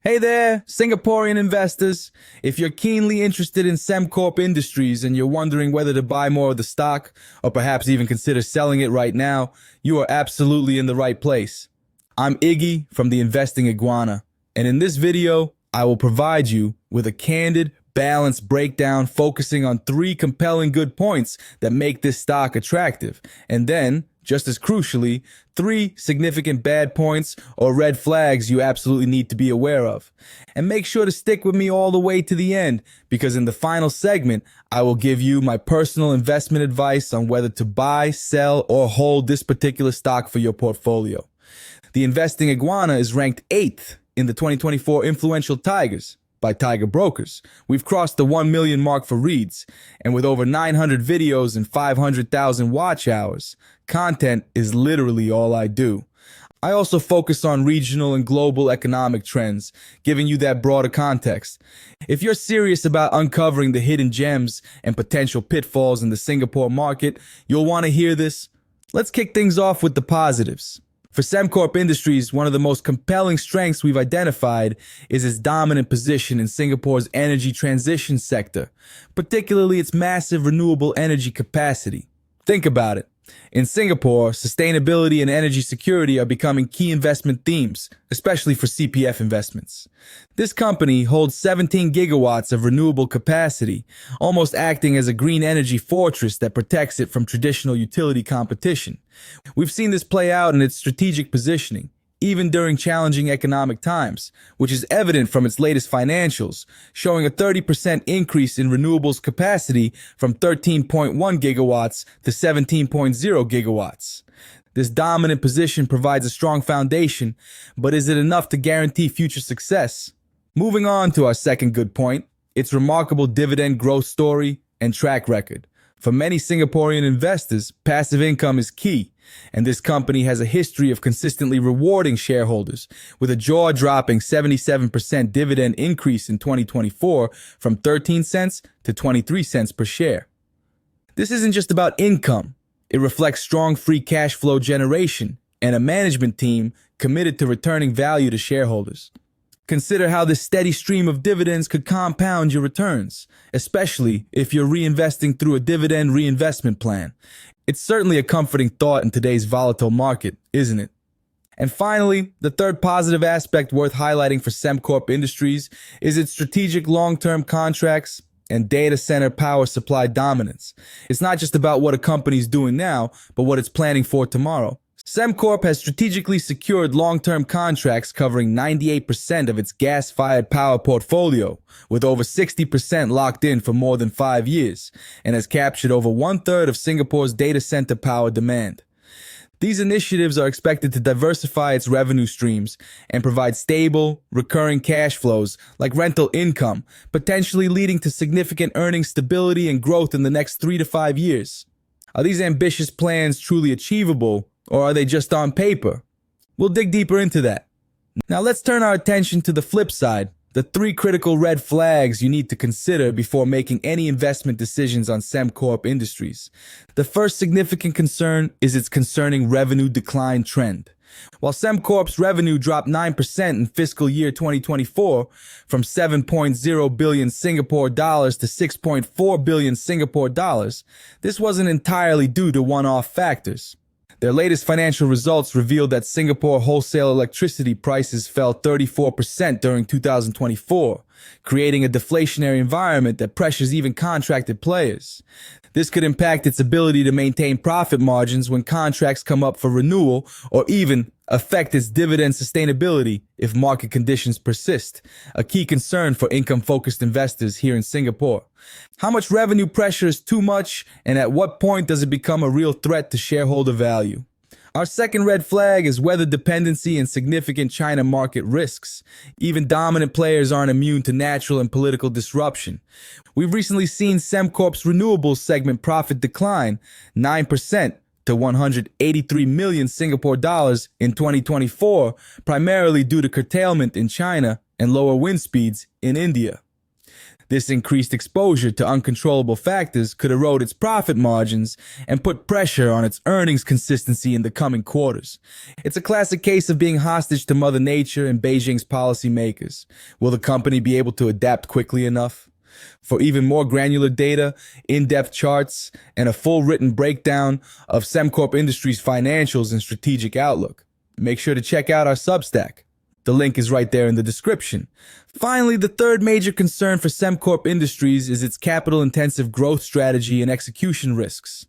Hey there, Singaporean investors. If you're keenly interested in Semcorp Industries and you're wondering whether to buy more of the stock or perhaps even consider selling it right now, you are absolutely in the right place. I'm Iggy from the Investing Iguana, and in this video, I will provide you with a candid, balanced breakdown focusing on three compelling good points that make this stock attractive, and then, just as crucially, three significant bad points or red flags you absolutely need to be aware of. And make sure to stick with me all the way to the end, because in the final segment, I will give you my personal investment advice on whether to buy, sell, or hold this particular stock for your portfolio. The Investing Iguana is ranked 8th in the 2024 Influential Tigers by Tiger Brokers. We've crossed the 1 million mark for reads, and with over 900 videos and 500,000 watch hours, content is literally all I do. I also focus on regional and global economic trends, giving you that broader context. If you're serious about uncovering the hidden gems and potential pitfalls in the Singapore market, you'll want to hear this. Let's kick things off with the positives. For Semcorp Industries, one of the most compelling strengths we've identified is its dominant position in Singapore's energy transition sector, particularly its massive renewable energy capacity. Think about it. In Singapore, sustainability and energy security are becoming key investment themes, especially for CPF investments. This company holds 17 gigawatts of renewable capacity, almost acting as a green energy fortress that protects it from traditional utility competition. We've seen this play out in its strategic positioning, even during challenging economic times, which is evident from its latest financials, showing a 30% increase in renewables capacity from 13.1 gigawatts to 17.0 gigawatts. This dominant position provides a strong foundation, but is it enough to guarantee future success? Moving on to our second good point, its remarkable dividend growth story and track record. For many Singaporean investors, passive income is key, and this company has a history of consistently rewarding shareholders, with a jaw-dropping 77% dividend increase in 2024 from 13 cents to 23 cents per share. This isn't just about income. It reflects strong free cash flow generation and a management team committed to returning value to shareholders. Consider how this steady stream of dividends could compound your returns, especially if you're reinvesting through a dividend reinvestment plan. It's certainly a comforting thought in today's volatile market, isn't it? And finally, the third positive aspect worth highlighting for Semcorp Industries is its strategic long-term contracts and data center power supply dominance. It's not just about what a company's doing now, but what it's planning for tomorrow. Semcorp has strategically secured long-term contracts covering 98% of its gas-fired power portfolio, with over 60% locked in for more than 5 years, and has captured over one-third of Singapore's data center power demand. These initiatives are expected to diversify its revenue streams and provide stable, recurring cash flows like rental income, potentially leading to significant earning stability and growth in the next 3 to 5 years. Are these ambitious plans truly achievable? Or are they just on paper? We'll dig deeper into that. Now let's turn our attention to the flip side, the three critical red flags you need to consider before making any investment decisions on Semcorp Industries. The first significant concern is its concerning revenue decline trend. While Semcorp's revenue dropped 9% in fiscal year 2024 from 7.0 billion Singapore dollars to 6.4 billion Singapore dollars, this wasn't entirely due to one-off factors. Their latest financial results revealed that Singapore wholesale electricity prices fell 34% during 2024, creating a deflationary environment that pressures even contracted players. This could impact its ability to maintain profit margins when contracts come up for renewal, or even affect its dividend sustainability if market conditions persist, a key concern for income-focused investors here in Singapore. How much revenue pressure is too much, and at what point does it become a real threat to shareholder value? Our second red flag is weather dependency and significant China market risks. Even dominant players aren't immune to natural and political disruption. We've recently seen Semcorp's renewables segment profit decline 9% to 183 million Singapore dollars in 2024, primarily due to curtailment in China and lower wind speeds in India. This increased exposure to uncontrollable factors could erode its profit margins and put pressure on its earnings consistency in the coming quarters. It's a classic case of being hostage to Mother Nature and Beijing's policymakers. Will the company be able to adapt quickly enough? For even more granular data, in-depth charts, and a full written breakdown of Semcorp Industries' financials and strategic outlook, make sure to check out our Substack. The link is right there in the description. Finally, the third major concern for Semcorp Industries is its capital-intensive growth strategy and execution risks.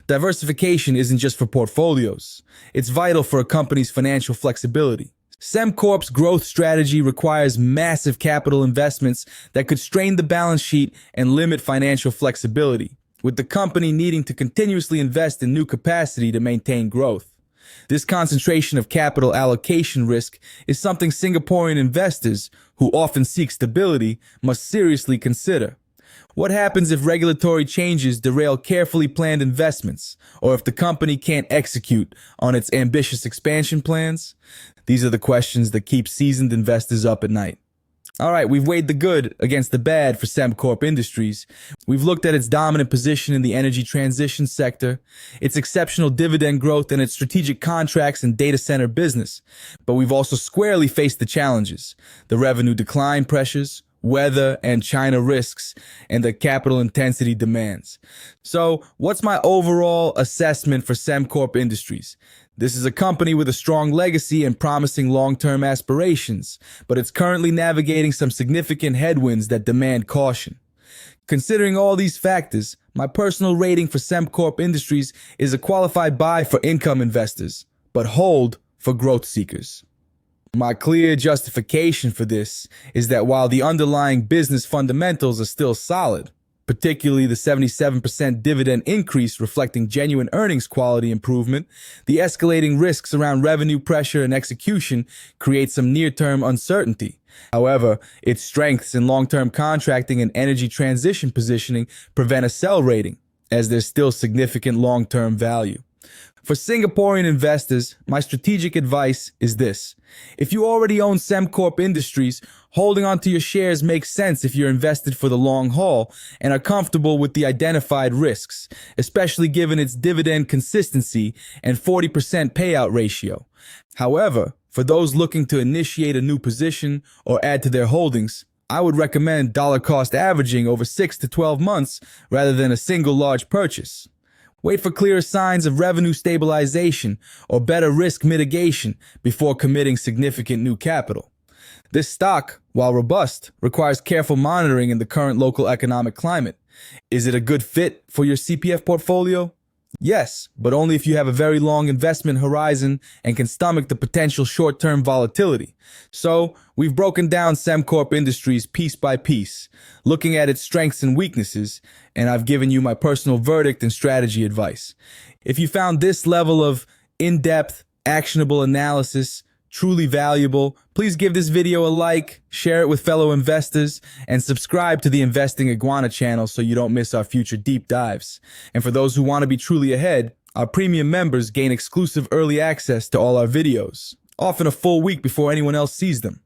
Diversification isn't just for portfolios. It's vital for a company's financial flexibility. Semcorp's growth strategy requires massive capital investments that could strain the balance sheet and limit financial flexibility, with the company needing to continuously invest in new capacity to maintain growth. This concentration of capital allocation risk is something Singaporean investors, who often seek stability, must seriously consider. What happens if regulatory changes derail carefully planned investments, or if the company can't execute on its ambitious expansion plans? These are the questions that keep seasoned investors up at night. All right, we've weighed the good against the bad for Semcorp Industries. We've looked at its dominant position in the energy transition sector, its exceptional dividend growth, and its strategic contracts and data center business. But we've also squarely faced the challenges, the revenue decline pressures, weather and China risks, and the capital intensity demands. So, what's my overall assessment for Semcorp Industries? This is a company with a strong legacy and promising long-term aspirations, but it's currently navigating some significant headwinds that demand caution. Considering all these factors, my personal rating for Semcorp Industries is a qualified buy for income investors, but hold for growth seekers. My clear justification for this is that while the underlying business fundamentals are still solid, particularly the 77% dividend increase reflecting genuine earnings quality improvement, the escalating risks around revenue pressure and execution create some near-term uncertainty. However, its strengths in long-term contracting and energy transition positioning prevent a sell rating, as there's still significant long-term value. For Singaporean investors, my strategic advice is this. If you already own Semcorp Industries, holding onto your shares makes sense if you're invested for the long haul and are comfortable with the identified risks, especially given its dividend consistency and 40% payout ratio. However, for those looking to initiate a new position or add to their holdings, I would recommend dollar cost averaging over 6 to 12 months rather than a single large purchase. Wait for clearer signs of revenue stabilization or better risk mitigation before committing significant new capital. This stock, while robust, requires careful monitoring in the current local economic climate. Is it a good fit for your CPF portfolio? Yes, but only if you have a very long investment horizon and can stomach the potential short-term volatility. So, we've broken down Semcorp Industries piece by piece, looking at its strengths and weaknesses, and I've given you my personal verdict and strategy advice. If you found this level of in-depth, actionable analysis truly valuable, please give this video a like, share it with fellow investors, and subscribe to the Investing Iguana channel so you don't miss our future deep dives. And for those who want to be truly ahead, our premium members gain exclusive early access to all our videos, often a full week before anyone else sees them.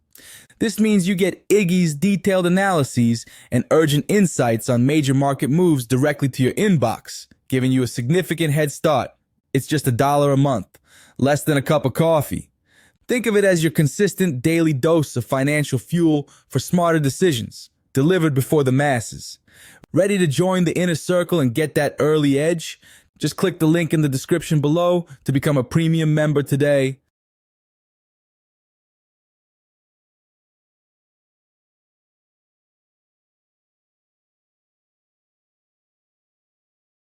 This means you get Iggy's detailed analyses and urgent insights on major market moves directly to your inbox, giving you a significant head start. It's just $1 a month, less than a cup of coffee. Think of it as your consistent daily dose of financial fuel for smarter decisions, delivered before the masses. Ready to join the inner circle and get that early edge? Just click the link in the description below to become a premium member today.